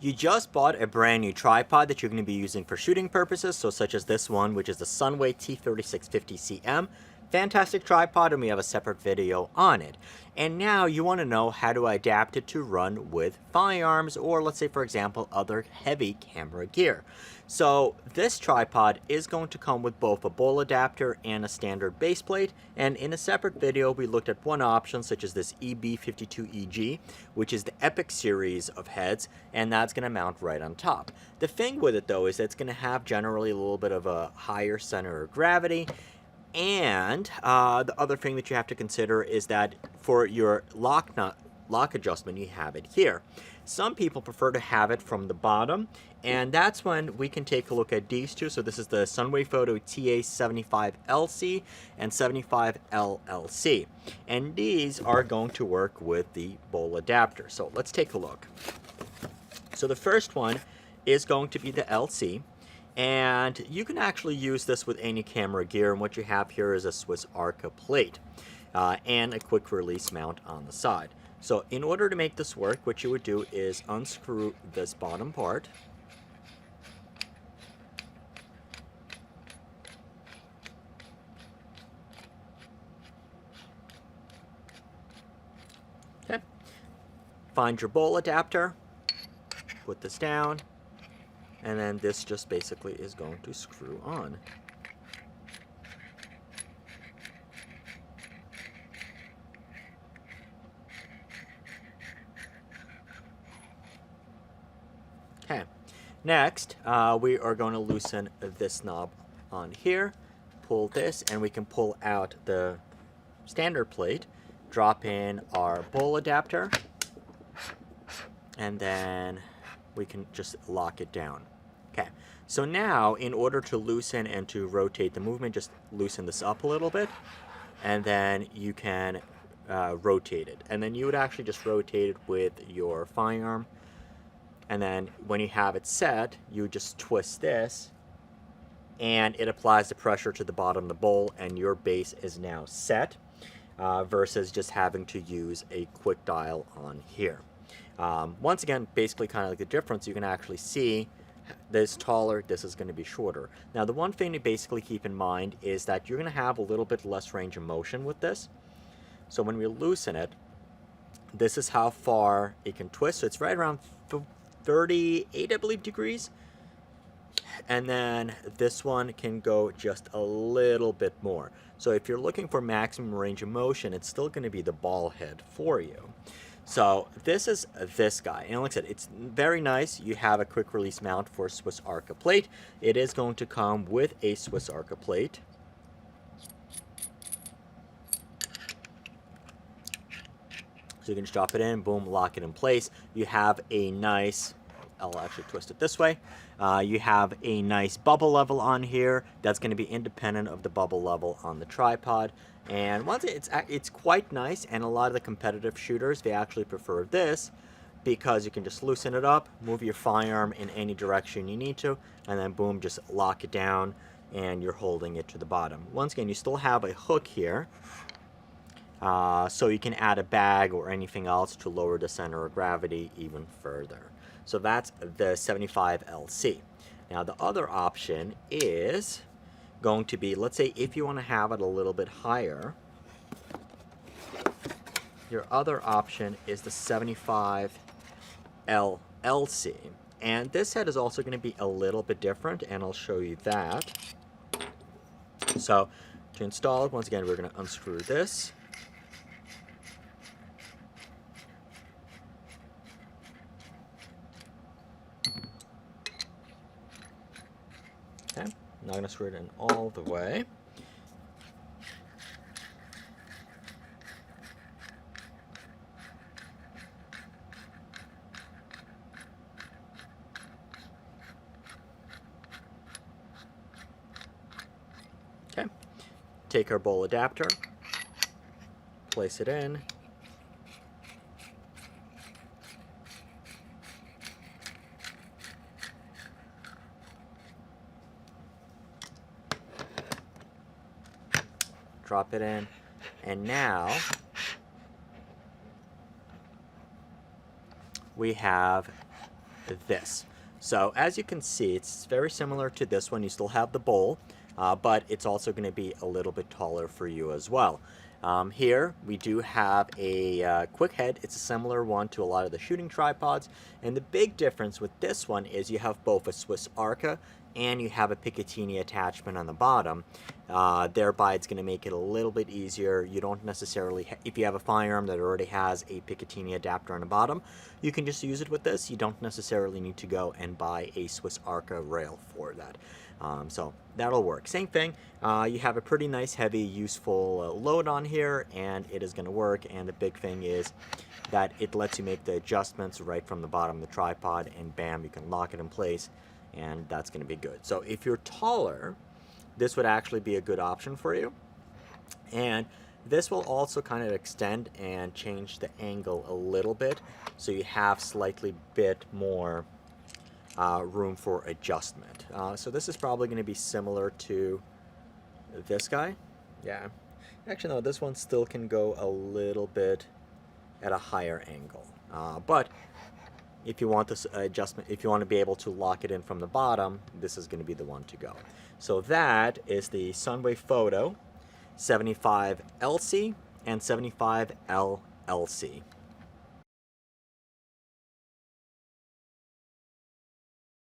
You just bought a brand new tripod that you're going to be using for shooting purposes, so such as this one, which is the Sunway T3650CM. Fantastic tripod, and we have a separate video on it. And now you want to know how to adapt it to run with firearms, or let's say, for example, other heavy camera gear. So this tripod is going to come with both a bowl adapter and a standard base plate, and in a separate video we looked at one option such as this EB52EG, which is the Epic series of heads, and that's going to mount right on top. The thing with it though is that it's going to have generally a little bit of a higher center of gravity. And the other thing that you have to consider is that for your lock adjustment, you have it here. Some people prefer to have it from the bottom, and that's when we can take a look at these two. So this is the SUNWAYFOTO TA75LC and 75LLC. And these are going to work with the bowl adapter. So let's take a look. So the first one is going to be the LC. And you can actually use this with any camera gear, and what you have here is a Swiss Arca plate and a quick release mount on the side. So in order to make this work, what you would do is unscrew this bottom part. Okay. Find your bowl adapter, put this down, and then this just basically is going to screw on. Okay, next we are going to loosen this knob on here, pull this, and we can pull out the standard plate, drop in our bowl adapter, and then we can just lock it down. Okay, so now in order to loosen and to rotate the movement, just loosen this up a little bit, and then you can rotate it. And then you would actually just rotate it with your firearm. And then when you have it set, you just twist this, and it applies the pressure to the bottom of the bowl, and your base is now set, versus just having to use a quick dial on here. Once again, basically kind of like the difference, you can actually see this taller, this is going to be shorter. Now the one thing to basically keep in mind is that you're going to have a little bit less range of motion with this. So when we loosen it, this is how far it can twist. So it's right around 38, I believe, degrees. And then this one can go just a little bit more. So if you're looking for maximum range of motion, it's still going to be the ball head for you. So this is this guy, and like I said, it's very nice. You have a quick release mount for Swiss Arca plate. It is going to come with a Swiss Arca plate. So you can just drop it in, boom, lock it in place. You have a nice, I'll actually twist it this way. You have a nice bubble level on here that's going to be independent of the bubble level on the tripod. And once it's quite nice, and a lot of the competitive shooters, they actually prefer this because you can just loosen it up, move your firearm in any direction you need to, and then boom, just lock it down, and you're holding it to the bottom. Once again, you still have a hook here, so you can add a bag or anything else to lower the center of gravity even further. So that's the 75LC. Now the other option is going to be, let's say if you want to have it a little bit higher, your other option is the 75LLC. And this head is also going to be a little bit different, and I'll show you that. So to install it, once again, we're going to unscrew this. Okay, I'm not going to screw it in all the way. Okay, take our bowl adapter, place it in, drop it in, and now we have this. So as you can see, it's very similar to this one. You still have the bowl, but it's also going to be a little bit taller for you as well. Here we do have a quick head. It's a similar one to a lot of the shooting tripods, and the big difference with this one is you have both a Swiss Arca and you have a Picatinny attachment on the bottom. Thereby it's going to make it a little bit easier. You don't necessarily, if you have a firearm that already has a Picatinny adapter on the bottom, you can just use it with this. You don't necessarily need to go and buy a Swiss Arca rail for that. So that'll work. Same thing, you have a pretty nice heavy useful load on here, and it is going to work. And the big thing is that it lets you make the adjustments right from the bottom of the tripod, and bam, you can lock it in place, and that's going to be good. So if you're taller, this would actually be a good option for you. And this will also kind of extend and change the angle a little bit, so you have slightly bit more room for adjustment. So this is probably going to be similar to this guy. Yeah, actually no, this one still can go a little bit at a higher angle, but if you want this adjustment, if you want to be able to lock it in from the bottom, this is going to be the one to go. So that is the SUNWAYFOTO 75LC and 75LLC.